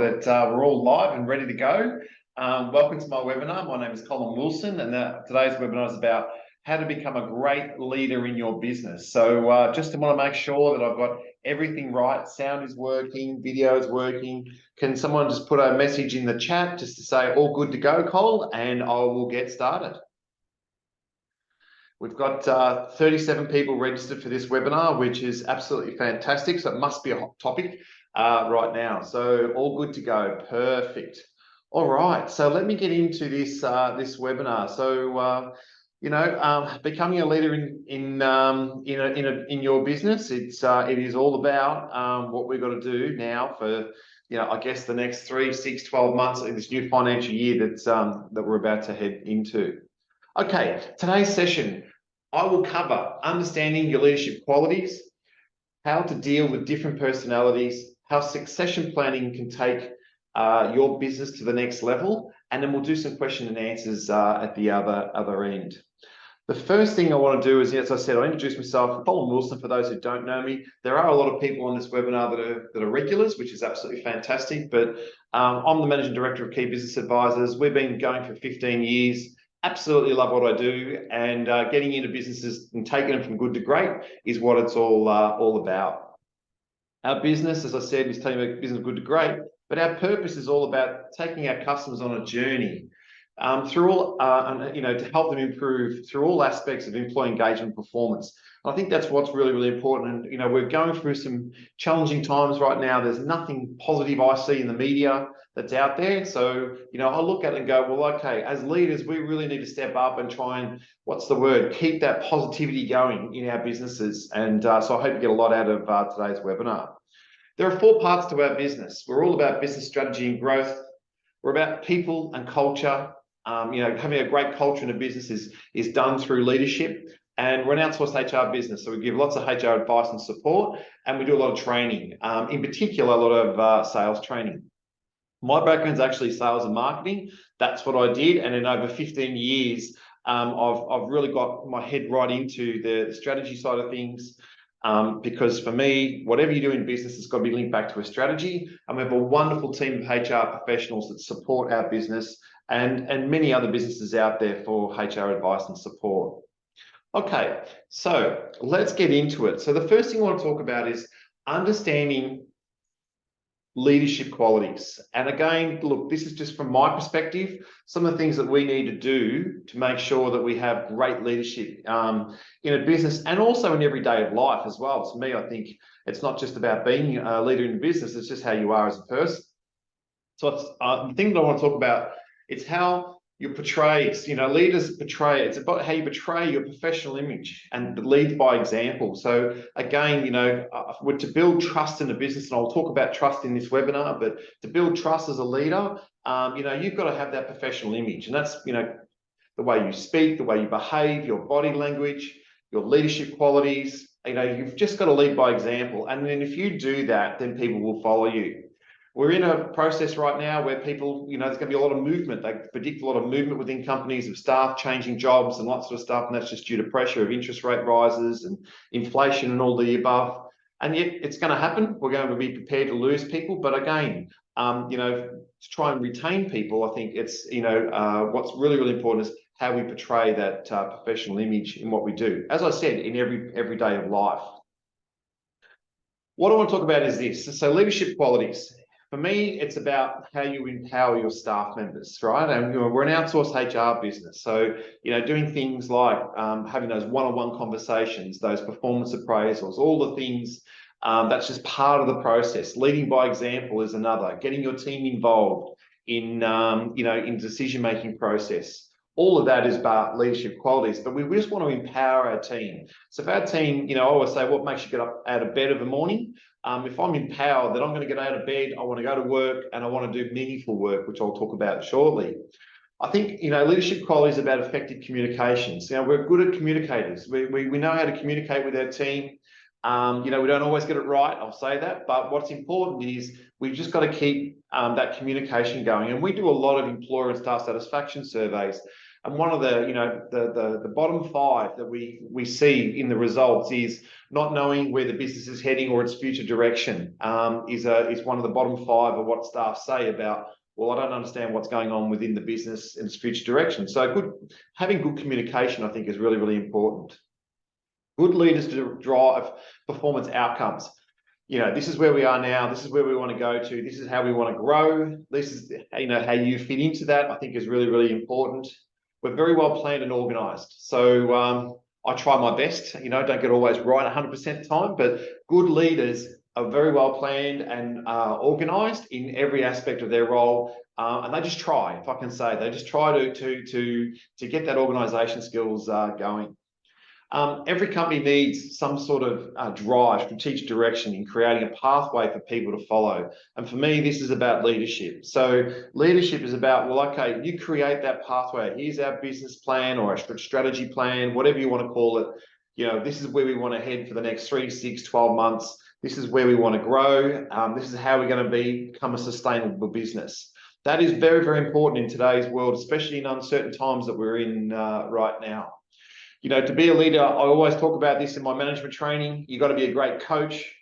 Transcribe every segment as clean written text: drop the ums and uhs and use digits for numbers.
that we're all live and ready to go. Welcome to my webinar. My name is Colin Wilson, and today's webinar is about how to become a great leader in your business. So just want to make sure that I've got everything right. Sound is working, video is working. Can someone just put a message in the chat just to say all good to go, Cole, and I will get started. We've got 37 people registered for this webinar, which is absolutely fantastic. So it must be a hot topic right now. So all good to go. Perfect. All right. So let me get into this this webinar. So becoming a leader in your business. It is all about what we've got to do now for I guess the next 3, 6, 12 months in this new financial year that we're about to head into. Okay, today's session, I will cover understanding your leadership qualities, how to deal with different personalities, how succession planning can take your business to the next level, and then we'll do some question and answers at the other end. The first thing I want to do is, as I said, I'll introduce myself, Colin Wilson, for those who don't know me. There are a lot of people on this webinar that are regulars, which is absolutely fantastic, but I'm the Managing Director of Key Business Advisors. We've been going for 15 years. Absolutely love what I do, and getting into businesses and taking them from good to great is what it's all about. Our business, as I said, is taking a business good to great, but our purpose is all about taking our customers on a journey through all, to help them improve through all aspects of employee engagement and performance. And I think that's what's really, really important. And we're going through some challenging times right now. There's nothing positive I see in the media that's out there. So, I look at it and go, well, okay, as leaders, we really need to step up and try and, keep that positivity going in our businesses. And so I hope you get a lot out of today's webinar. There are 4 parts to our business. We're all about business strategy and growth. We're about people and culture. Having a great culture in a business is done through leadership. And we're an outsourced HR business, so we give lots of HR advice and support, and we do a lot of training, in particular, a lot of sales training. My background is actually sales and marketing. That's what I did, and in over 15 years, I've really got my head right into the strategy side of things, because for me, whatever you do in business has got to be linked back to a strategy, and we have a wonderful team of HR professionals that support our business and many other businesses out there for HR advice and support. Okay, so let's get into it. So the first thing I want to talk about is understanding leadership qualities. And again, look, this is just from my perspective, some of the things that we need to do to make sure that we have great leadership in a business and also in every day of life as well. To me, I think it's not just about being a leader in business, it's just how you are as a person. So it's, the thing that I want to talk about, it's how you portray, leaders portray, it's about how you portray your professional image and lead by example. So again, to build trust in a business, and I'll talk about trust in this webinar, but to build trust as a leader, you've got to have that professional image. And that's, the way you speak, the way you behave, your body language, your leadership qualities, you've just got to lead by example. And then if you do that, then people will follow you. We're in a process right now where people, there's going to be a lot of movement. They predict a lot of movement within companies of staff changing jobs and lots of stuff. And that's just due to pressure of interest rate rises and inflation and all the above. And yet it's going to happen. We're going to be prepared to lose people. But again, to try and retain people, I think it's, what's really, really important is how we portray that professional image in what we do. As I said, in every day of life. What I want to talk about is this. So leadership qualities. For me, it's about how you empower your staff members, right? And we're an outsourced HR business. So, doing things like having those one-on-one conversations, those performance appraisals, all the things, that's just part of the process. Leading by example is another. Getting your team involved in, in decision-making process. All of that is about leadership qualities, but we just want to empower our team. So if our team, I always say, what makes you get up out of bed of a morning? If I'm empowered that I'm going to get out of bed, I want to go to work and I want to do meaningful work, which I'll talk about shortly. I think, leadership qualities are about effective communications. We're good at communicators. We know how to communicate with our team. We don't always get it right, I'll say that, but what's important is we've just got to keep that communication going. And we do a lot of employer and staff satisfaction surveys. And one of the, the bottom five that we see in the results is not knowing where the business is heading or its future direction. Is one of the bottom five of what staff say about, well, I don't understand what's going on within the business and its future direction. So having good communication, I think, is really, really important. Good leaders to drive performance outcomes. This is where we are now. This is where we want to go to. This is how we want to grow. This is, how you fit into that, I think, is really, really important. We're very well planned and organised. So I try my best, don't get always right 100% of the time, but good leaders are very well planned and organised in every aspect of their role. And they just try, if I can say, they just try to get that organisation skills going. Every company needs some sort of drive, strategic direction in creating a pathway for people to follow. And for me, this is about leadership. So leadership is about, well, okay, you create that pathway. Here's our business plan or a strategy plan, whatever you want to call it. This is where we want to head for the next 3, 6, 12 months. This is where we want to grow. This is how we're going to become a sustainable business. That is very, very important in today's world, especially in uncertain times that we're in right now. To be a leader, I always talk about this in my management training. You've got to be a great coach,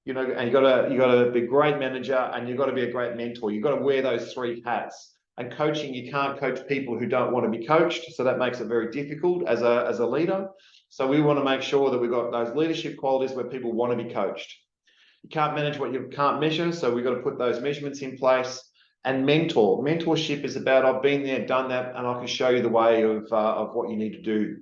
and you got to be a great manager, and you've got to be a great mentor. You've got to wear those 3 hats. And coaching, you can't coach people who don't want to be coached, so that makes it very difficult as a leader. So we want to make sure that we've got those leadership qualities where people want to be coached. You can't manage what you can't measure, so we've got to put those measurements in place. And mentorship is about, I've been there, done that, and I can show you the way of what you need to do.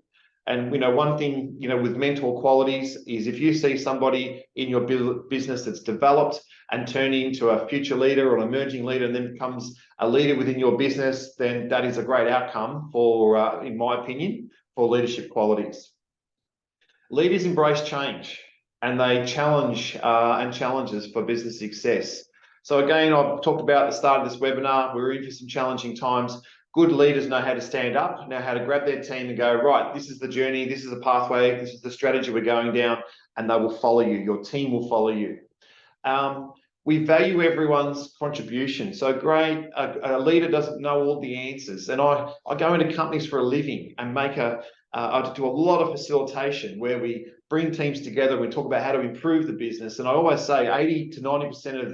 And one thing with mentor qualities is, if you see somebody in your business that's developed and turned into a future leader or an emerging leader and then becomes a leader within your business, then that is a great outcome for, in my opinion, for leadership qualities. Leaders embrace change and they challenge and challenges for business success. So again, I've talked about at the start of this webinar, we're in for some challenging times. Good leaders know how to stand up, know how to grab their team and go, right, this is the journey, this is the pathway, this is the strategy we're going down, and they will follow you. Your team will follow you. We value everyone's contribution. So great, a leader doesn't know all the answers. And I go into companies for a living and I do a lot of facilitation where we bring teams together and we talk about how to improve the business. And I always say 80 to 90% of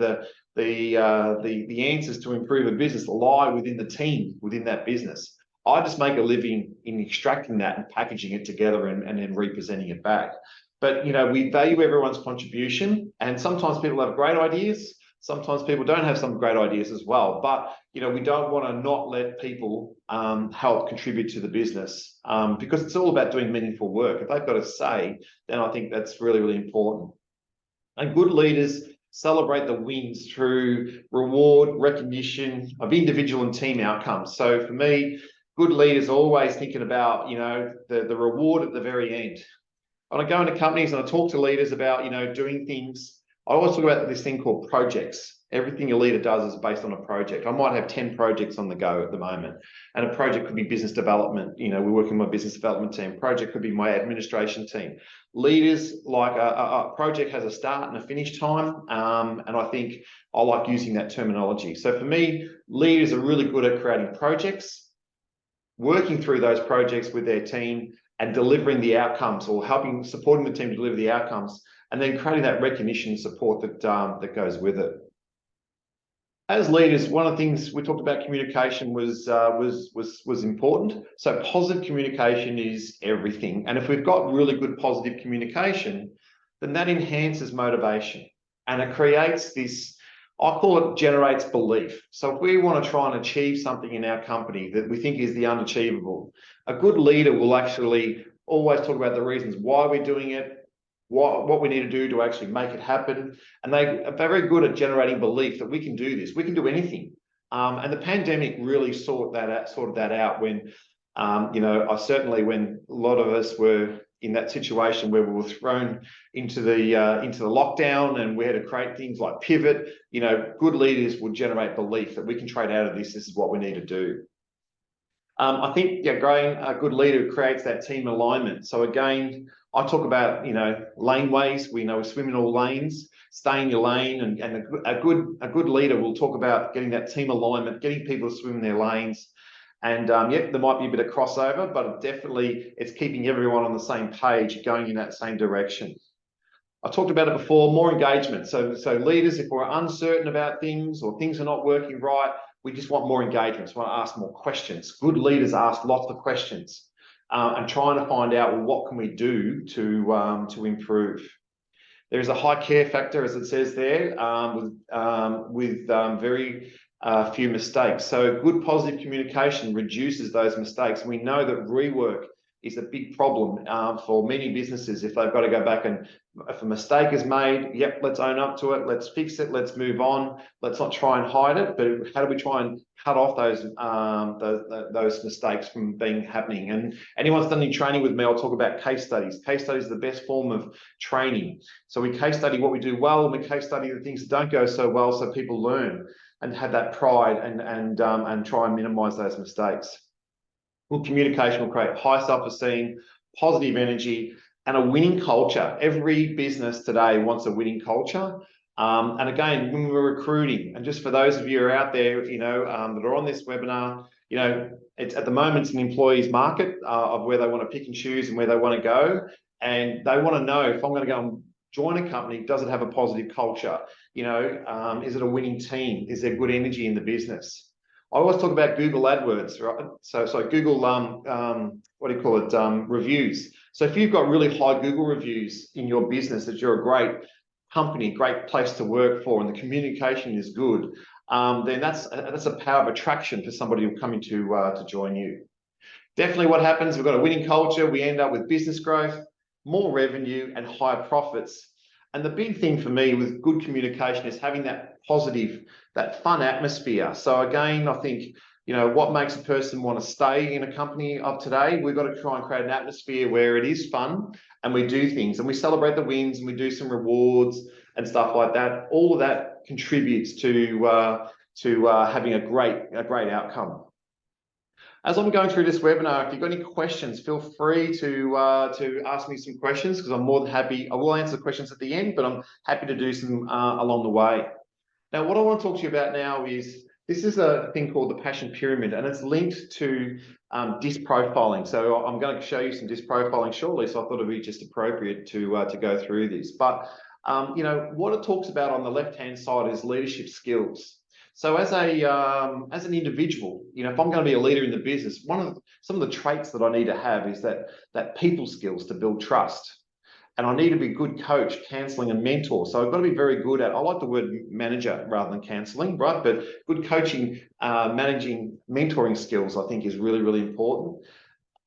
the answers to improve a business lie within the team, within that business. I just make a living in extracting that and packaging it together and then representing it back. But, we value everyone's contribution, and sometimes people have great ideas. Sometimes people don't have some great ideas as well. But, we don't want to not let people help contribute to the business because it's all about doing meaningful work. If they've got a say, then I think that's really, really important. And good leaders celebrate the wins through reward, recognition of individual and team outcomes. So for me, good leaders are always thinking about, the reward at the very end. When I go into companies and I talk to leaders about, doing things, I always talk about this thing called projects. Everything a leader does is based on a project. I might have 10 projects on the go at the moment. And a project could be business development. We're working with my business development team. Project could be my administration team. Leaders, like a project has a start and a finish time. And I think I like using that terminology. So for me, leaders are really good at creating projects, working through those projects with their team and delivering the outcomes, or supporting the team to deliver the outcomes, and then creating that recognition and support that goes with it. As leaders, one of the things we talked about, communication was important. So positive communication is everything. And if we've got really good positive communication, then that enhances motivation and it creates this, I call it, generates belief. So if we want to try and achieve something in our company that we think is the unachievable, a good leader will actually always talk about the reasons why we're doing it, what we need to do to actually make it happen. And they are very good at generating belief that we can do this, we can do anything. And the pandemic really sorted that out when, when a lot of us were in that situation where we were thrown into the lockdown and we had to create things like pivot. Good leaders would generate belief that we can trade out of this. This is what we need to do. I think growing a good leader creates that team alignment. So again, I talk about laneways. We swim in all lanes, stay in your lane, and a good leader will talk about getting that team alignment, getting people to swim in their lanes, And yeah, there might be a bit of crossover, but definitely it's keeping everyone on the same page, going in that same direction. I talked about it before, more engagement. So leaders, if we're uncertain about things or things are not working right, we just want more engagement. So we want to ask more questions. Good leaders ask lots of questions and trying to find out, well, what can we do to improve? There is a high care factor, as it says there, with very few mistakes. So good positive communication reduces those mistakes. We know that rework is a big problem for many businesses. If they've got to go back and if a mistake is made, yep, let's own up to it, let's fix it, let's move on. Let's not try and hide it, but how do we try and cut off those mistakes from happening? And anyone's done any training with me, I'll talk about case studies. Case studies are the best form of training. So we case study what we do well, and we case study the things that don't go so well, so people learn and have that pride and try and minimize those mistakes. Good communication will create high self-esteem, positive energy, and a winning culture. Every business today wants a winning culture. And again, when we're recruiting, and just for those of you who are out there, that are on this webinar, it's at the moment it's an employee's market of where they want to pick and choose and where they want to go. And they want to know, if I'm going to go and join a company, does it have a positive culture? Is it a winning team? Is there good energy in the business? I always talk about Google AdWords, right? So Google, reviews. So if you've got really high Google reviews in your business, that you're a great company, great place to work for, and the communication is good, then that's a power of attraction for somebody who'll come in to join you. Definitely what happens, we've got a winning culture, we end up with business growth, more revenue, and higher profits. And the big thing for me with good communication is having that positive, that fun atmosphere. So again, I think, what makes a person want to stay in a company of today, we've got to try and create an atmosphere where it is fun and we do things and we celebrate the wins and we do some rewards and stuff like that. All of that contributes to having a great outcome. As I'm going through this webinar, if you've got any questions, feel free to ask me some questions, because I'm more than happy. I will answer the questions at the end, but I'm happy to do some along the way. Now, what I want to talk to you about now is, this is a thing called the passion pyramid, and it's linked to disc profiling. So I'm going to show you some disc profiling shortly, so I thought it'd be just appropriate to go through this. But what it talks about on the left-hand side is leadership skills. So as an individual, if I'm going to be a leader in the business, some of the traits that I need to have is that people skills to build trust. And I need to be a good coach, counselling and mentor. So I've got to be very good at, I like the word manager rather than counselling, right? But good coaching, managing, mentoring skills, I think is really, really important.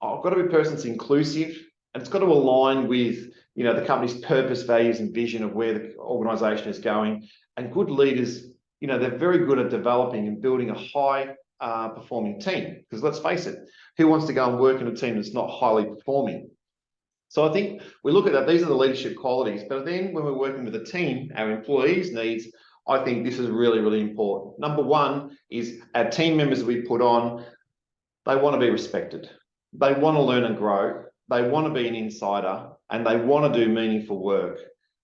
I've got to be a person that's inclusive, and it's got to align with, the company's purpose, values and vision of where the organisation is going. And good leaders, they're very good at developing and building a high performing team, because let's face it, who wants to go and work in a team that's not highly performing? So I think we look at that, these are the leadership qualities, but then when we're working with a team, our employees' needs, I think this is really, really important. Number one is our team members that we put on, they want to be respected. They want to learn and grow. They want to be an insider, and they want to do meaningful work,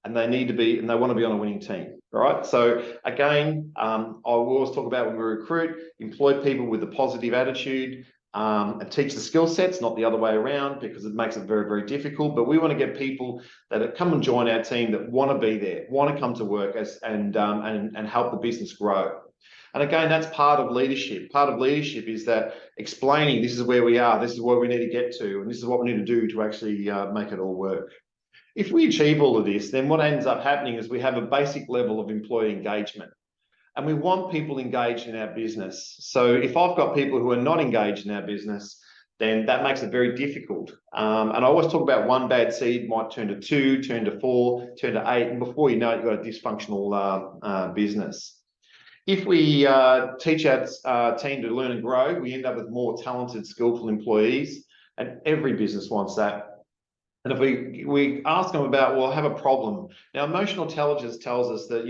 and they want to be on a winning team. Right. So again, I will always talk about, when we recruit, employ people with a positive attitude, and teach the skill sets, not the other way around, because it makes it very, very difficult. But we want to get people that come and join our team that want to be there, want to come to work and help the business grow. And again, that's part of leadership. Part of leadership is that explaining, this is where we are, this is where we need to get to, and this is what we need to do to actually make it all work. If we achieve all of this, then what ends up happening is we have a basic level of employee engagement. And we want people engaged in our business. So if I've got people who are not engaged in our business, then that makes it very difficult. And I always talk about one bad seed might turn to 2, turn to 4, turn to 8, and before you know it, you've got a dysfunctional business. If we teach our team to learn and grow, we end up with more talented, skillful employees, and every business wants that. And if we ask them about, well, I have a problem. Now, emotional intelligence tells us that,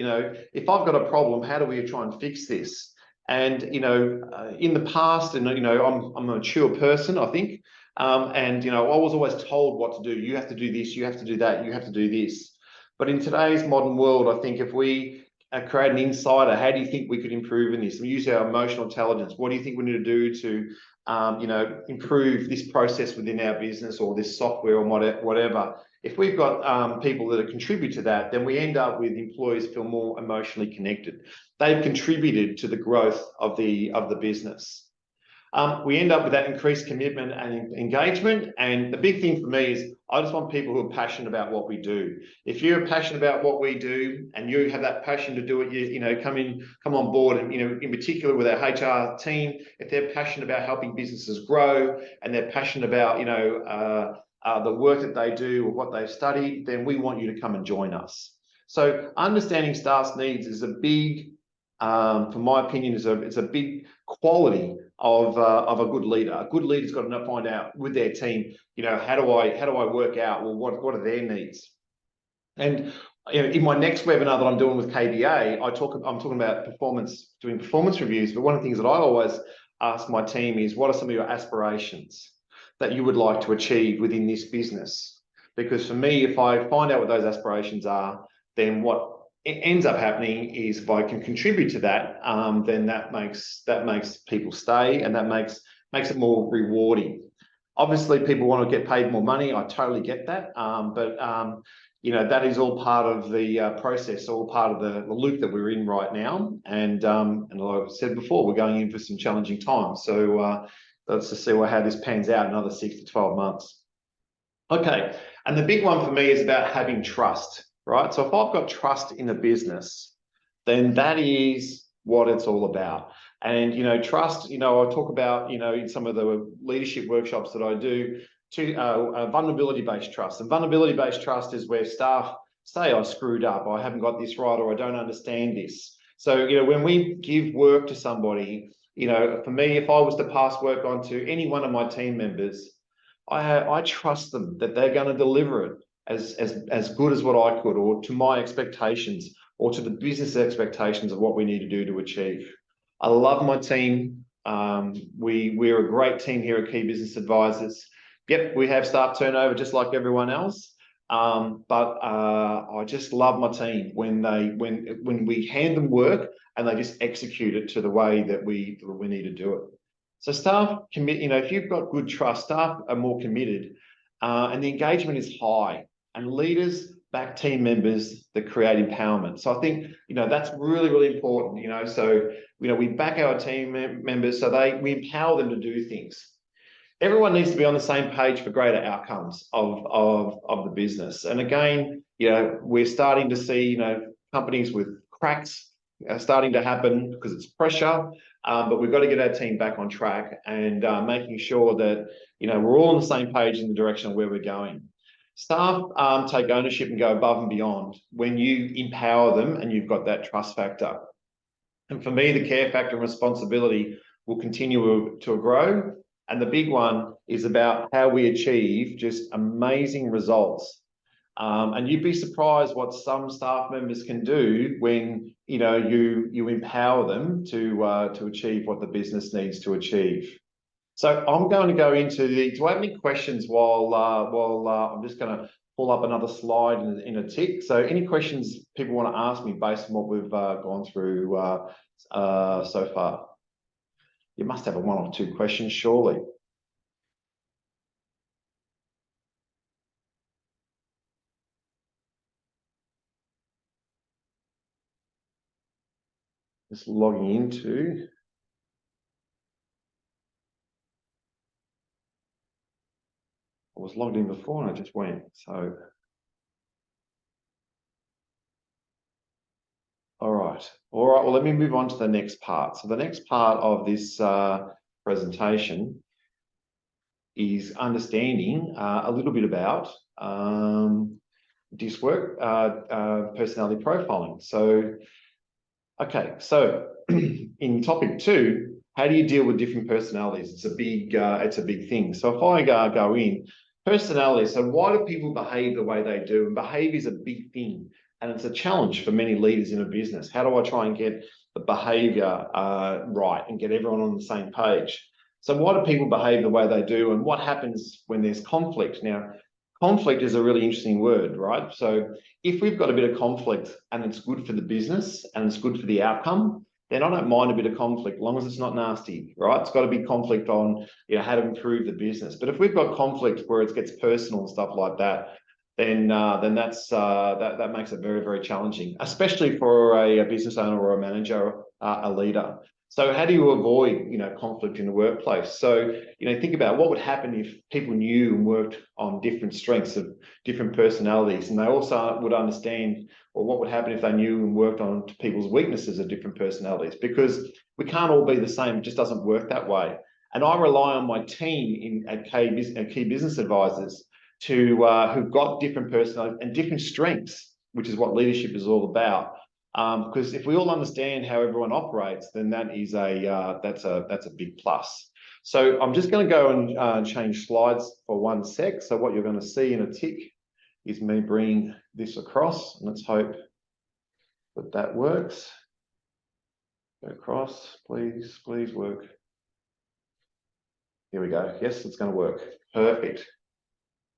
if I've got a problem, how do we try and fix this? And, in the past, and, I'm a mature person, I think. And, I was always told what to do. You have to do this, you have to do that, you have to do this. But in today's modern world, I think if we create an insider. How do you think we could improve in this? We use our emotional intelligence. What do you think we need to do to, improve this process within our business or this software or whatever? If we've got people that contribute to that, then we end up with employees feel more emotionally connected. They've contributed to the growth of the business. We end up with that increased commitment and engagement. And the big thing for me is I just want people who are passionate about what we do. If you're passionate about what we do and you have that passion to do it, come on board. And, in particular with our HR team, if they're passionate about helping businesses grow and they're passionate about, the work that they do or what they've studied, then we want you to come and join us. So understanding staff's needs is a big, from my opinion, it's a big quality of a good leader. A good leader's got to find out with their team, how do I work out, well, what are their needs? And in my next webinar that I'm doing with KBA, I'm talking about doing performance reviews. But one of the things that I always ask my team is, what are some of your aspirations that you would like to achieve within this business? Because for me, if I find out what those aspirations are, then what it ends up happening is if I can contribute to that, then that makes people stay, and that makes it more rewarding. Obviously, people want to get paid more money. I totally get that, but that is all part of the process, all part of the loop that we're in right now. And like I've said before, we're going in for some challenging times. So let's just see how this pans out in another 6 to 12 months. Okay, and the big one for me is about having trust. Right. So if I've got trust in a business, then that is what it's all about. And, trust, I talk about, in some of the leadership workshops that I do, vulnerability-based trust. And vulnerability-based trust is where staff say, I screwed up, I haven't got this right, or I don't understand this. So, when we give work to somebody, for me, if I was to pass work on to any one of my team members, I trust them that they're going to deliver it as good as what I could, or to my expectations, or to the business expectations of what we need to do to achieve. I love my team. We're a great team here at Key Business Advisors. Yep, we have staff turnover just like everyone else, but I just love my team when we hand them work and they just execute it to the way that we need to do it. So staff commit. If you've got good trust, staff are more committed, and the engagement is high. And leaders back team members that create empowerment. So I think, that's really, really important, So, we back our team members so we empower them to do things. Everyone needs to be on the same page for greater outcomes of the business. And again, we're starting to see, companies with cracks starting to happen because it's pressure, but we've got to get our team back on track and making sure that, we're all on the same page in the direction of where we're going. Staff take ownership and go above and beyond when you empower them and you've got that trust factor. And for me, the care factor and responsibility will continue to grow. And the big one is about how we achieve just amazing results. And you'd be surprised what some staff members can do when you empower them to achieve what the business needs to achieve. So I'm going to go into do I have any questions while I'm just going to pull up another slide in a tick. So any questions people want to ask me based on what we've gone through so far? You must have one or two questions, surely. Just logging into. I was logged in before and I just went, so. All right, well, let me move on to the next part. So the next part of this presentation is understanding a little bit about DISC work, personality profiling. So, okay, so in topic 2, how do you deal with different personalities? It's a big thing. So if I go in, personality, so why do people behave the way they do? And behavior is a big thing. And it's a challenge for many leaders in a business. How do I try and get the behavior right and get everyone on the same page? So why do people behave the way they do? And what happens when there's conflict? Now, conflict is a really interesting word, right? So if we've got a bit of conflict and it's good for the business and it's good for the outcome, then I don't mind a bit of conflict, as long as it's not nasty, right? It's got to be conflict on, how to improve the business. But if we've got conflict where it gets personal and stuff like that, then that makes it very, very challenging, especially for a business owner or a manager, a leader. So how do you avoid, conflict in the workplace? So, think about what would happen if people knew and worked on different strengths of different personalities, and they also would understand, or what would happen if they knew and worked on people's weaknesses of different personalities? Because we can't all be the same. It just doesn't work that way. And I rely on my team at key business advisors to who've got different personalities and different strengths, which is what leadership is all about. Because if we all understand how everyone operates, then that is that's a big plus. So I'm just going to go and change slides for 1 sec. So what you're going to see in a tick is me bringing this across. And let's hope that that works. Go across, please work. Here we go. Yes, it's going to work. Perfect.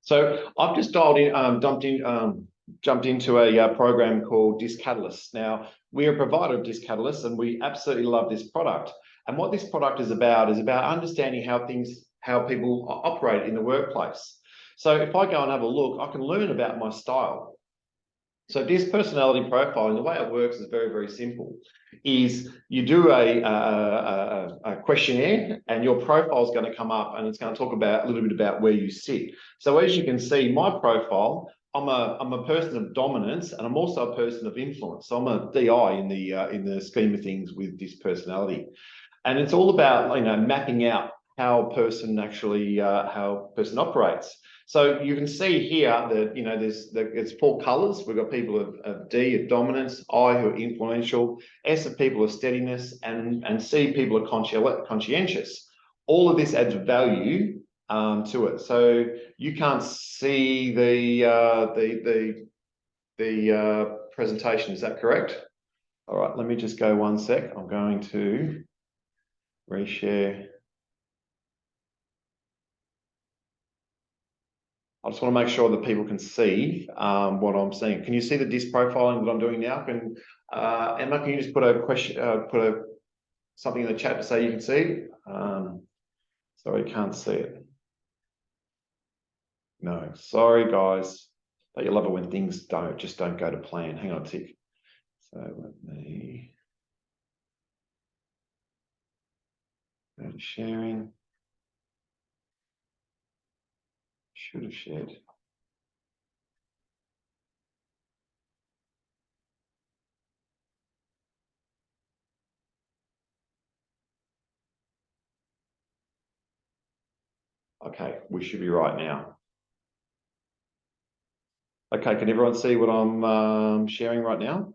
So I've just dialed in, jumped into a program called Disc Catalyst. Now, we're a provider of Disc Catalyst, and we absolutely love this product. And what this product is about understanding how people operate in the workplace. So if I go and have a look, I can learn about my style. So Disc personality profiling, the way it works is very, very simple. Is you do a questionnaire, and your profile is going to come up, and it's going to talk about a little bit about where you sit. So as you can see, my profile, I'm a person of dominance, and I'm also a person of influence. So I'm a DI in the scheme of things with this personality, and it's all about mapping out how a person operates. So you can see here that it's 4 colours. We've got people of D of dominance, I who are influential, S of people of steadiness, and C people are conscientious. All of this adds value to it. So you can't see the presentation. Is that correct? All right. Let me just go 1 sec. I'm going to reshare. I just want to make sure that people can see what I'm seeing. Can you see the disc profiling that I'm doing now? Emma, can you just put a question, something in the chat to say you can see? Sorry, can't see it. No, sorry guys. But you love it when things just don't go to plan. Hang on a tick. So let me go to sharing. Should have shared. Okay, we should be right now. Okay, can everyone see what I'm sharing right now?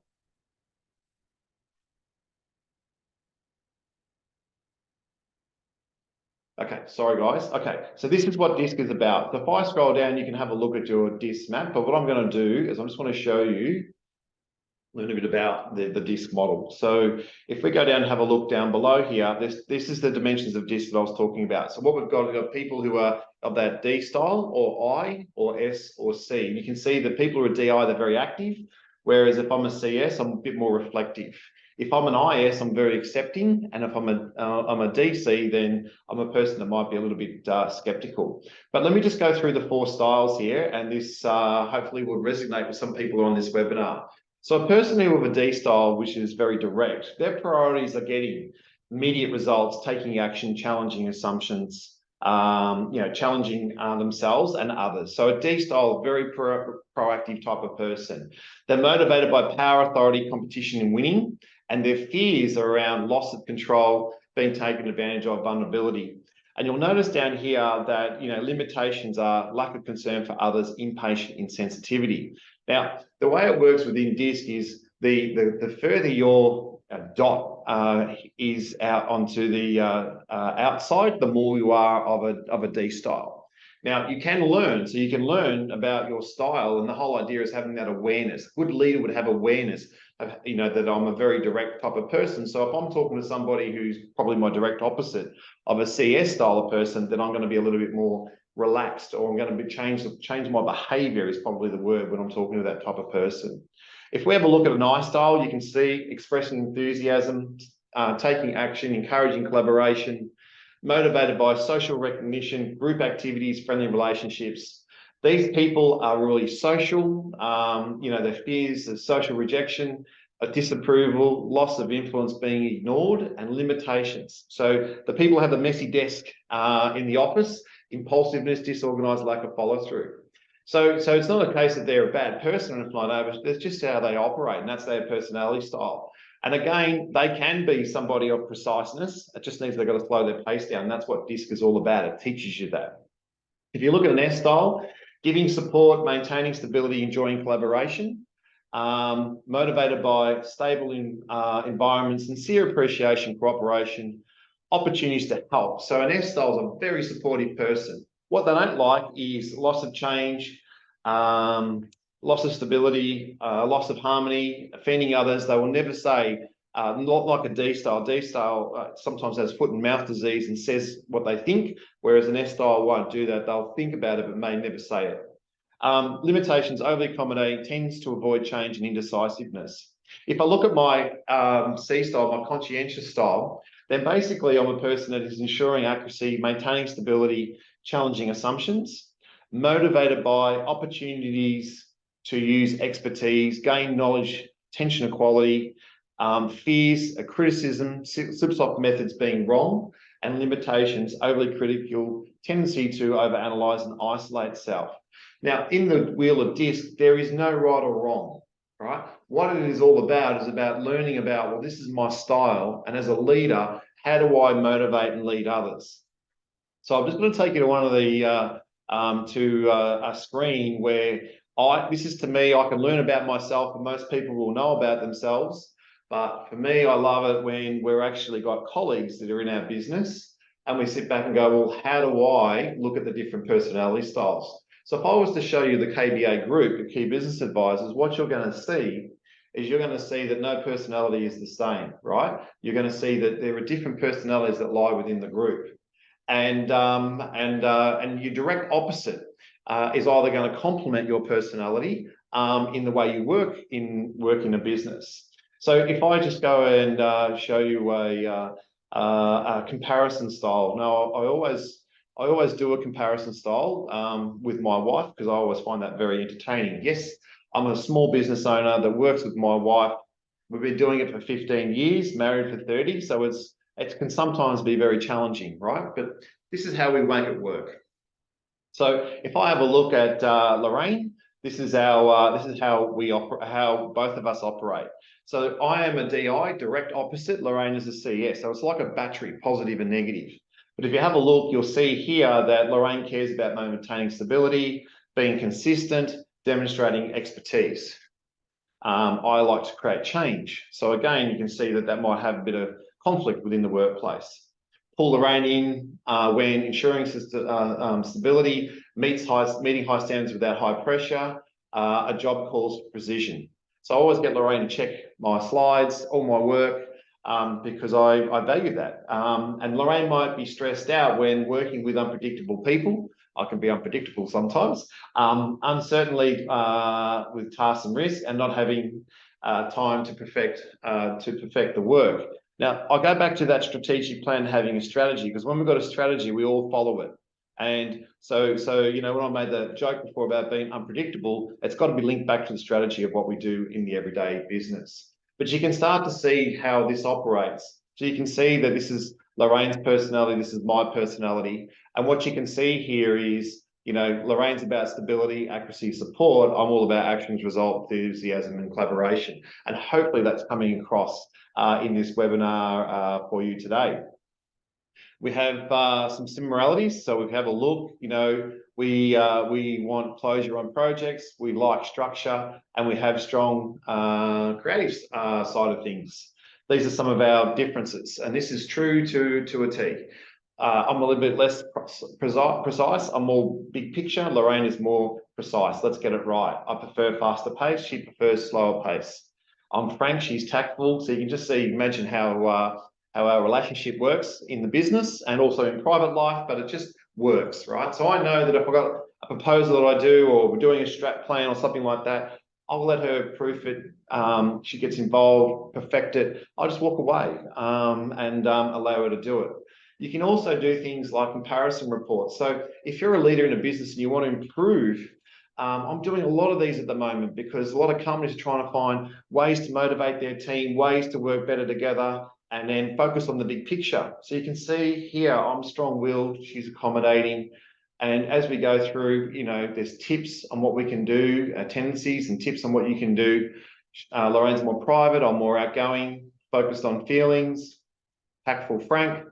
Okay, sorry guys. Okay, so this is what DISC is about. So if I scroll down, you can have a look at your DISC map, but what I'm going to do is I just want to show you a little bit about the DISC model. So if we go down and have a look down below here, this is the dimensions of DISC that I was talking about. So what we've got people who are of that D style, or I, or S, or C. And you can see that people who are DI, they're very active, whereas if I'm a CS, I'm a bit more reflective. If I'm an IS, I'm very accepting, and if I'm a DC, then I'm a person that might be a little bit skeptical. But let me just go through the 4 styles here, and this hopefully will resonate with some people on this webinar. So a person who have a D style, which is very direct, their priorities are getting immediate results, taking action, challenging assumptions, challenging themselves and others. So a D style, very proactive type of person. They're motivated by power, authority, competition, and winning, and their fears are around loss of control, being taken advantage of, vulnerability. And you'll notice down here that limitations are lack of concern for others, impatient, insensitivity. Now, the way it works within DISC is the further your dot is out onto the outside, the more you are of a D style. Now, you can learn, so you can learn about your style, and the whole idea is having that awareness. A good leader would have awareness of, that I'm a very direct type of person. So if I'm talking to somebody who's probably my direct opposite of a CS style of person, then I'm going to be a little bit more relaxed, or I'm going to be change my behavior is probably the word when I'm talking to that type of person. If we have a look at an I style, you can see expressing enthusiasm, taking action, encouraging collaboration, motivated by social recognition, group activities, friendly relationships. These people are really social. Their fears of social rejection, disapproval, loss of influence being ignored, and limitations. So the people have the messy desk in the office, impulsiveness, disorganized, lack of follow through. So it's not a case that they're a bad person or anything like that, but it's just how they operate, and that's their personality style. And again, they can be somebody of preciseness. It just means they've got to slow their pace down. And that's what DISC is all about. It teaches you that. If you look at an S style, giving support, maintaining stability, enjoying collaboration, motivated by stable environments, sincere appreciation, cooperation, opportunities to help. So an S style is a very supportive person. What they don't like is loss of change, loss of stability, loss of harmony, offending others. They will never say, not like a D style. D style sometimes has foot and mouth disease and says what they think, whereas an S style won't do that. They'll think about it, but may never say it. Limitations, overly accommodating, tends to avoid change and indecisiveness. If I look at my C style, my conscientious style, then basically I'm a person that is ensuring accuracy, maintaining stability, challenging assumptions, motivated by opportunities to use expertise, gain knowledge, tension equality, fears, criticism, slip-slop methods being wrong, and limitations, overly critical, tendency to overanalyze and isolate self. Now, in the wheel of DISC, there is no right or wrong, right? What it is all about is about learning about, well, this is my style, and as a leader, how do I motivate and lead others? So I'm just going to take you to one of the a screen where this is to me, I can learn about myself, and most people will know about themselves. But for me, I love it when we're actually got colleagues that are in our business and we sit back and go, well, how do I look at the different personality styles? So if I was to show you the KBA group, the key business advisors, what you're going to see is you're going to see that no personality is the same, right? You're going to see that there are different personalities that lie within the group. And your direct opposite is either going to complement your personality in the way you work in a business. So if I just go and show you a comparison style. Now, I always do a comparison style with my wife, because I always find that very entertaining. Yes, I'm a small business owner that works with my wife. We've been doing it for 15 years, married for 30. So it can sometimes be very challenging, right? But this is how we make it work. So if I have a look at Lorraine, this is how both of us operate. So I am a DI, direct opposite. Lorraine is a CS. So it's like a battery, positive and negative. But if you have a look, you'll see here that Lorraine cares about maintaining stability, being consistent, demonstrating expertise. I like to create change. So again, you can see that might have a bit of conflict within the workplace. Pull Lorraine in when ensuring stability, meeting high standards without high pressure. A job calls for precision. So I always get Lorraine to check my slides, all my work, because I value that. And Lorraine might be stressed out when working with unpredictable people. I can be unpredictable sometimes. Uncertainly with tasks and risk, and not having time to perfect the work. Now, I'll go back to that strategic plan, having a strategy, because when we've got a strategy, we all follow it. And so when I made the joke before about being unpredictable, it's got to be linked back to the strategy of what we do in the everyday business. But you can start to see how this operates. So you can see that this is Lorraine's personality, this is my personality. And what you can see here is, Lorraine's about stability, accuracy, support. I'm all about actions, result, enthusiasm, and collaboration. And hopefully that's coming across in this webinar for you today. We have some similarities. So we have a look, we want closure on projects, we like structure, and we have strong creative side of things. These are some of our differences, and this is true to a T. I'm a little bit less precise. I'm more big picture. Lorraine is more precise. Let's get it right. I prefer faster pace. She prefers slower pace. I'm frank. She's tactful. So you can just imagine how how our relationship works in the business and also in private life, but it just works, right? So I know that if I've got a proposal that I do, or we're doing a strat plan or something like that, I'll let her proof it. She gets involved, perfect it. I'll just walk away and allow her to do it. You can also do things like comparison reports. So if you're a leader in a business and you want to improve, I'm doing a lot of these at the moment because a lot of companies are trying to find ways to motivate their team, ways to work better together, and then focus on the big picture. So you can see here, I'm strong-willed, she's accommodating. And as we go through, there's tips on what we can do, tendencies and tips on what you can do. Lorraine's more private, I'm more outgoing, focused on feelings, tactful, frank.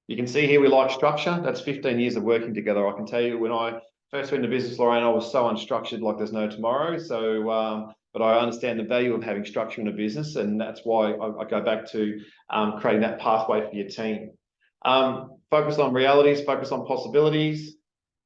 You can see here we like structure. That's 15 years of working together. I can tell you when I first went into business, Lorraine, I was so unstructured like there's no tomorrow. So, but I understand the value of having structure in a business, and that's why I go back to creating that pathway for your team. Focus on realities, focus on possibilities,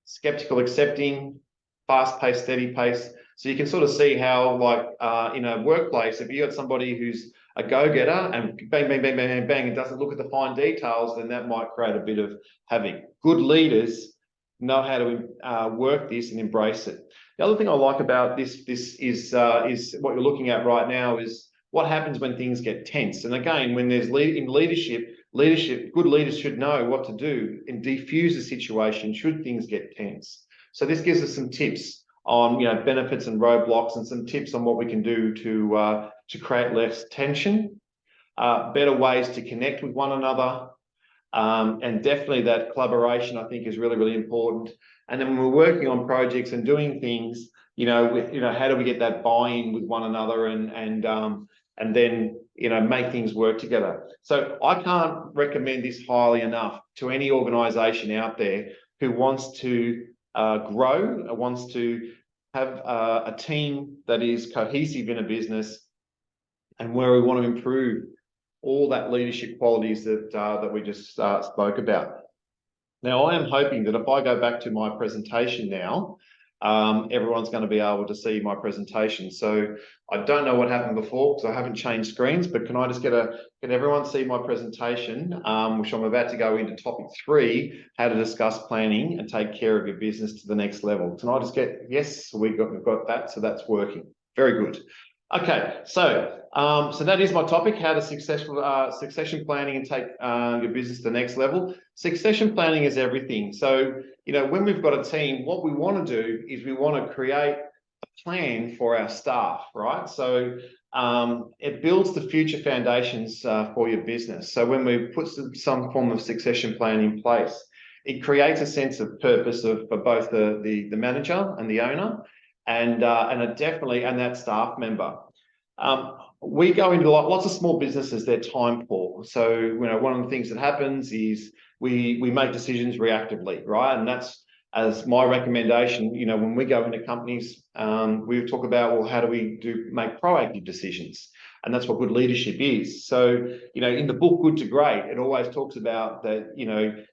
skeptical accepting, fast-paced, steady pace. So you can sort of see how, like in a workplace, if you got somebody who's a go-getter and bang, bang, bang, bang, bang, bang, and doesn't look at the fine details, then that might create a bit of havoc. Good leaders know how to work this and embrace it. The other thing I like about this is what you're looking at right now is what happens when things get tense. And again, when there's leadership, good leaders should know what to do and defuse the situation should things get tense. So this gives us some tips on benefits and roadblocks, and some tips on what we can do to create less tension, better ways to connect with one another, and definitely that collaboration I think is really, really important. And then when we're working on projects and doing things, how do we get that buy-in with one another and then make things work together. So I can't recommend this highly enough to any organisation out there who wants to grow, wants to have a team that is cohesive in a business, and where we want to improve all that leadership qualities that we just spoke about. Now, I am hoping that if I go back to my presentation now, everyone's going to be able to see my presentation. So I don't know what happened before because I haven't changed screens, but can I just get everyone see my presentation, which I'm about to go into topic 3, how to discuss planning and take care of your business to the next level. Can I just get, yes, we've got that, so that's working. Very good. Okay, so that is my topic, how to succession planning and take your business to the next level. Succession planning is everything. So, when we've got a team, what we want to do is we want to create a plan for our staff, right? So it builds the future foundations for your business. So when we put some form of succession plan in place, it creates a sense of purpose for both the manager and the owner, and that staff member. We go into lots of small businesses, they're time poor. So, one of the things that happens is we make decisions reactively, right? And that's, as my recommendation, when we go into companies, we talk about, well, how do we make proactive decisions? And that's what good leadership is. So, in the book, Good to Great, it always talks about that,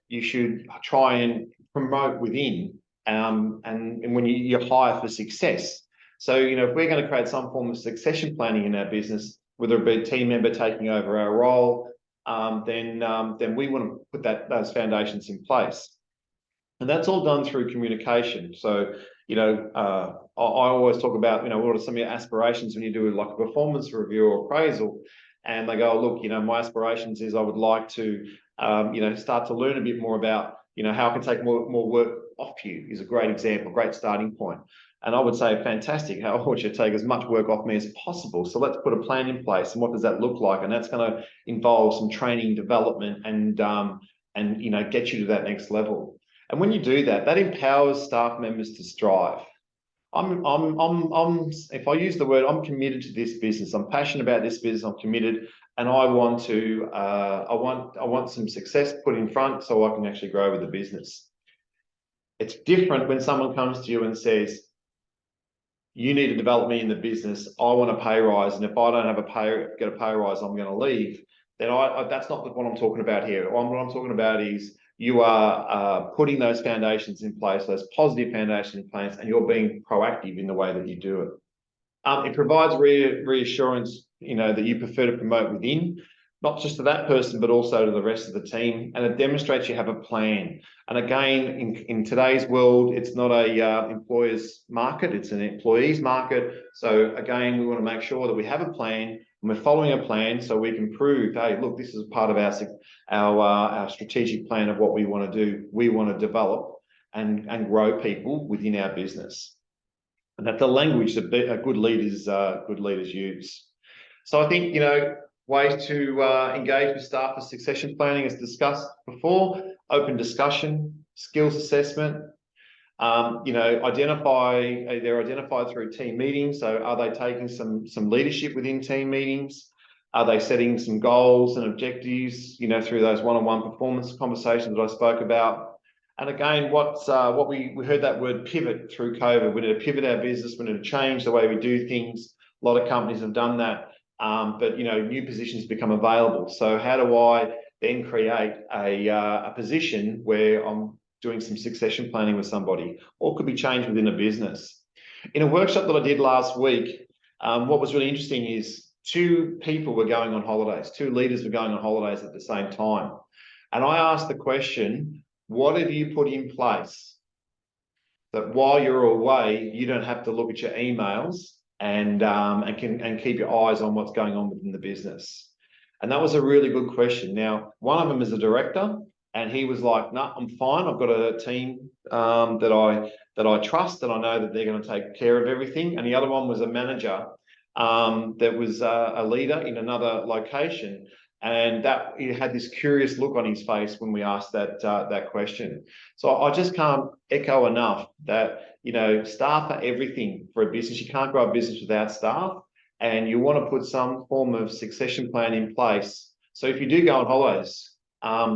you should try and promote within, and when you hire for success. So, if we're going to create some form of succession planning in our business, whether it be a team member taking over our role, then we want to put those foundations in place. And that's all done through communication. So, I always talk about, what are some of your aspirations when you do like a performance review or appraisal? And they go, oh, look, my aspirations is I would like to, start to learn a bit more about, how I can take more work off you is a great example, great starting point. And I would say, fantastic, how I want you to take as much work off me as possible. So let's put a plan in place. And what does that look like? And that's going to involve some training, development, and get you to that next level. And when you do that, that empowers staff members to strive. If I use the word, I'm committed to this business. I'm passionate about this business. I'm committed, and I want to. I want some success put in front so I can actually grow with the business. It's different when someone comes to you and says, you need to develop me in the business. I want a pay rise, and if I don't get a pay rise, I'm going to leave. Then that's not what I'm talking about here. What I'm talking about is you are putting those foundations in place, those positive foundations in place, and you're being proactive in the way that you do it. It provides reassurance, that you prefer to promote within. not just to that person, but also to the rest of the team. And it demonstrates you have a plan. And again, in today's world, it's not a employer's market, it's an employee's market. So again, we want to make sure that we have a plan and we're following a plan so we can prove, hey, look, this is part of our strategic plan of what we want to do. We want to develop and grow people within our business. And that's the language that good leaders use. So I think, ways to engage with staff for succession planning, as discussed before: open discussion, skills assessment. They're identified through team meetings. So are they taking some leadership within team meetings? Are they setting some goals and objectives, through those one-on-one performance conversations that I spoke about? And again, what we heard that word pivot through COVID. We need to pivot our business. We need to change the way we do things. A lot of companies have done that. But new positions become available. So how do I then create a position where I'm doing some succession planning with somebody, or could be changed within a business? In a workshop that I did last week, what was really interesting is two people were going on holidays. Two leaders were going on holidays at the same time. And I asked the question, what have you put in place that while you're away, you don't have to look at your emails and keep your eyes on what's going on within the business? And that was a really good question. Now, one of them is a director, and he was like, "No, I'm fine. I've got a team that I trust, and I know that they're going to take care of everything." And the other one was a manager that was a leader in another location, and that he had this curious look on his face when we asked that question. So I just can't echo enough that staff are everything for a business. You can't grow a business without staff, and you want to put some form of succession plan in place. So if you do go on holidays,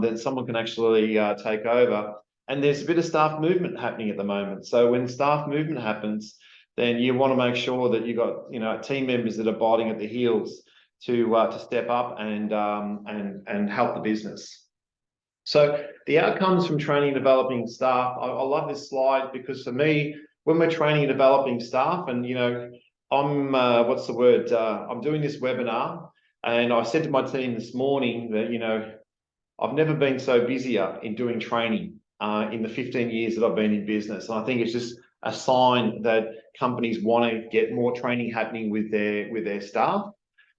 then someone can actually take over. And there's a bit of staff movement happening at the moment. So when staff movement happens, then you want to make sure that you've got team members that are biting at the heels to step up and help the business. So the outcomes from training and developing staff, I love this slide, because for me, when we're training and developing staff, and I'm I'm doing this webinar, and I said to my team this morning that I've never been so busier in doing training in the 15 years that I've been in business. And I think it's just a sign that companies want to get more training happening with their staff,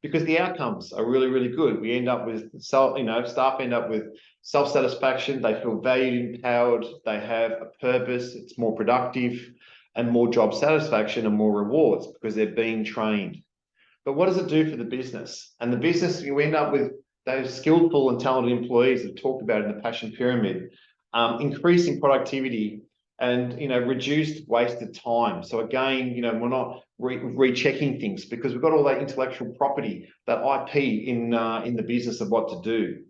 because the outcomes are really, really good. We end up with staff end up with self-satisfaction. They feel valued, empowered. They have a purpose. It's more productive, and more job satisfaction and more rewards because they're being trained. But what does it do for the business? And the business, you end up with those skillful and talented employees that talked about in the passion pyramid, increasing productivity and reduced wasted time. So again, we're not rechecking things, because we've got all that intellectual property, that IP in the business of what to do.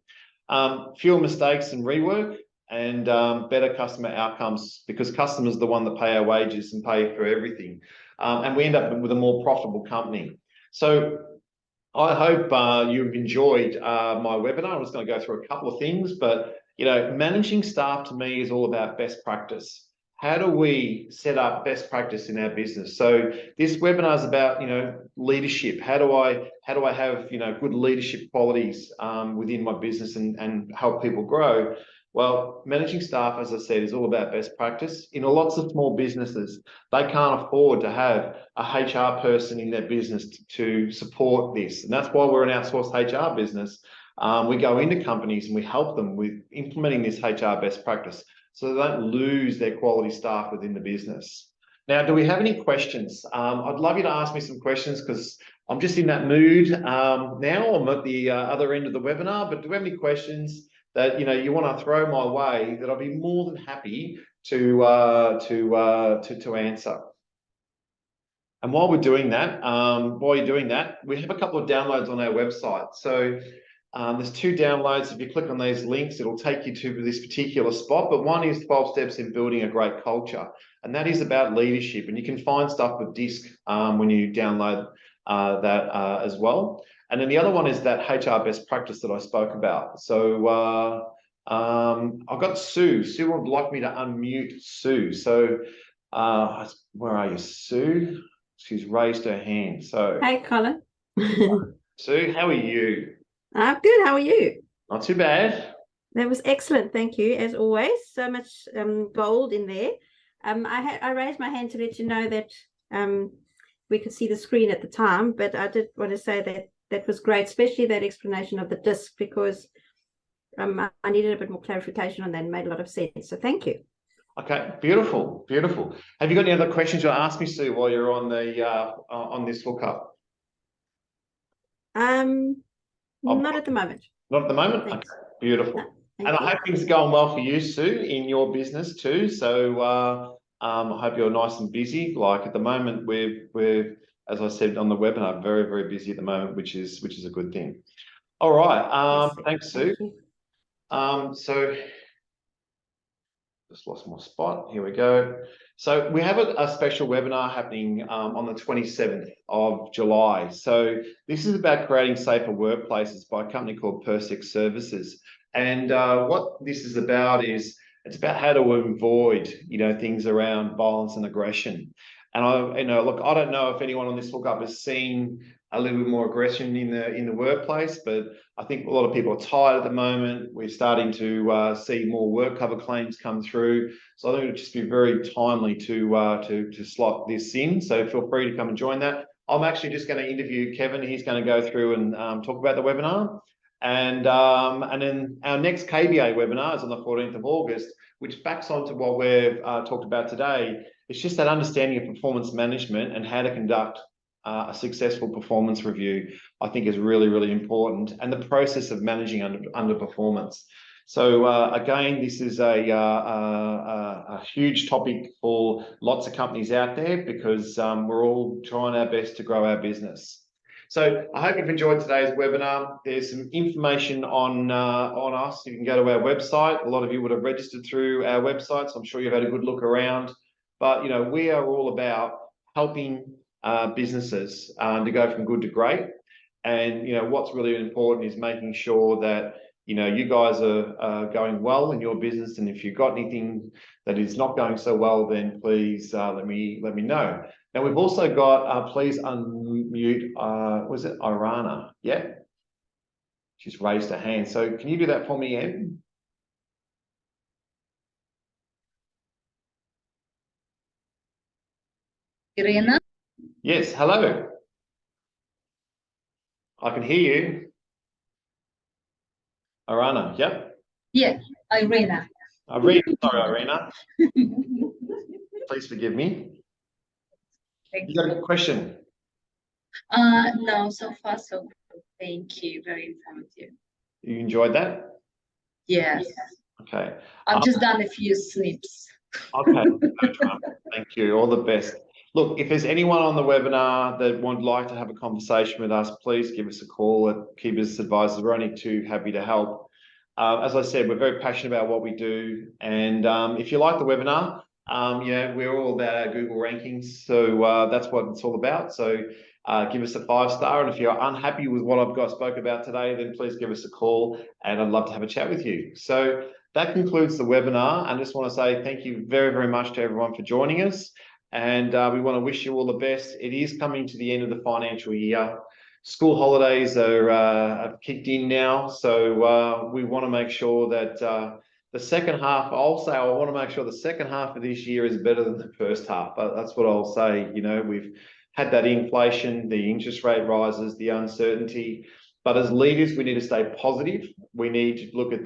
Fewer mistakes and rework, and better customer outcomes, because customers are the one that pay our wages and pay for everything. And we end up with a more profitable company. So I hope you've enjoyed my webinar. I'm just going to go through a couple of things, but managing staff to me is all about best practice. How do we set up best practice in our business? So this webinar is about leadership. How do I have good leadership qualities within my business and help people grow? Well, managing staff, as I said, is all about best practice. In lots of small businesses, they can't afford to have a HR person in their business to support this. And that's why we're an outsourced HR business. We go into companies and we help them with implementing this HR best practice, so they don't lose their quality staff within the business. Now, do we have any questions? I'd love you to ask me some questions, because I'm just in that mood now. I'm at the other end of the webinar, but do we have any questions that you want to throw my way, that I'll be more than happy to answer? And while you're doing that, we have a couple of downloads on our website. So there's 2 downloads. If you click on these links, it'll take you to this particular spot. But one is 12 Steps in Building a Great Culture, and that is about leadership. And you can find stuff with DISC when you download that as well. And then the other one is that HR best practice that I spoke about. So I've got Sue. Sue would like me to unmute Sue. So where are you, Sue? She's raised her hand. So Hi, Colin. Sue, how are you? I'm good. How are you? Not too bad. That was excellent. Thank you, as always. So much gold in there. I raised my hand to let you know that um, we could see the screen at the time, but I did want to say that that was great, especially that explanation of the disc, because I needed a bit more clarification on that and made a lot of sense. So thank you. Okay, beautiful, beautiful. Have you got any other questions you want to ask me, Sue, while you're on the on this hookup? Um, I've Not at the moment. Not at the moment? Okay, Thanks. No, beautiful. And thank I you. hope things are going well for you, Sue, in your business too. So I hope you're nice and busy. Like at the moment, we're as I said on the webinar, very, very busy at the moment, which is a good thing. All right. Fantastic. Thanks, Sue. Thank you. So just lost my spot. Here we go. So we have a special webinar happening on the 27th of July. So this is about creating safer workplaces by a company called Persec Services. And what this is about is it's about how to avoid, things around violence and aggression. And look, I don't know if anyone on this hookup has seen a little bit more aggression in the workplace, but I think a lot of people are tired at the moment. We're starting to see more work cover claims come through. So I think it would just be very timely to slot this in. So feel free to come and join that. I'm actually just going to interview Kevin. He's going to go through and talk about the webinar. And then our next KBA webinar is on the 14th of August, which backs onto what we've talked about today. It's just that understanding of performance management and how to conduct a successful performance review, I think is really, really important, and the process of managing underperformance. So again, this is a huge topic for lots of companies out there because we're all trying our best to grow our business. So I hope you've enjoyed today's webinar. There's some information on us. You can go to our website. A lot of you would have registered through our website, so I'm sure you've had a good look around. But we are all about helping businesses to go from good to great. And what's really important is making sure that you guys are going well in your business. And if you've got anything that is not going so well, then please let me know. Now we've also got please unmute was it Irana? Yeah, she's raised her hand. So can you do that for me, Em? Irena? Yes, hello. I can hear you. Irana, yep. Yeah, Irena. Sorry, Irina. Please forgive me. You got a question? No, so far so good. Thank you. Very informative. You enjoyed that? Yes. Okay. I've just done a few snips. Okay. No drama. Thank you. All the best. Look, if there's anyone on the webinar that would like to have a conversation with us, please give us a call at Key Business Advisors. We're only too happy to help. As I said, we're very passionate about what we do. And if you like the webinar, we're all about our Google rankings. So that's what it's all about. So give us a 5-star. And if you're unhappy with what I've spoke about today, then please give us a call and I'd love to have a chat with you. So that concludes the webinar. I just want to say thank you very, very much to everyone for joining us. And we want to wish you all the best. It is coming to the end of the financial year. School holidays are kicked in now. So we want to make sure that the second half, I want to make sure the second half of this year is better than the first half. That's what I'll say. We've had that inflation, the interest rate rises, the uncertainty. But as leaders, we need to stay positive. We need to look at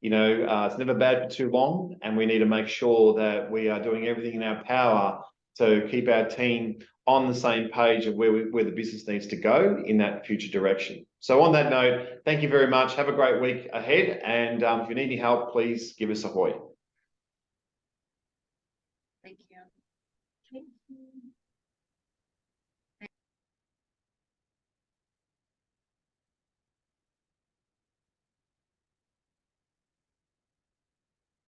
it's never bad for too long, and we need to make sure that we are doing everything in our power to keep our team on the same page of where the business needs to go in that future direction. So on that note, thank you very much. Have a great week ahead. And if you need any help, please give us a hoy. Thank you.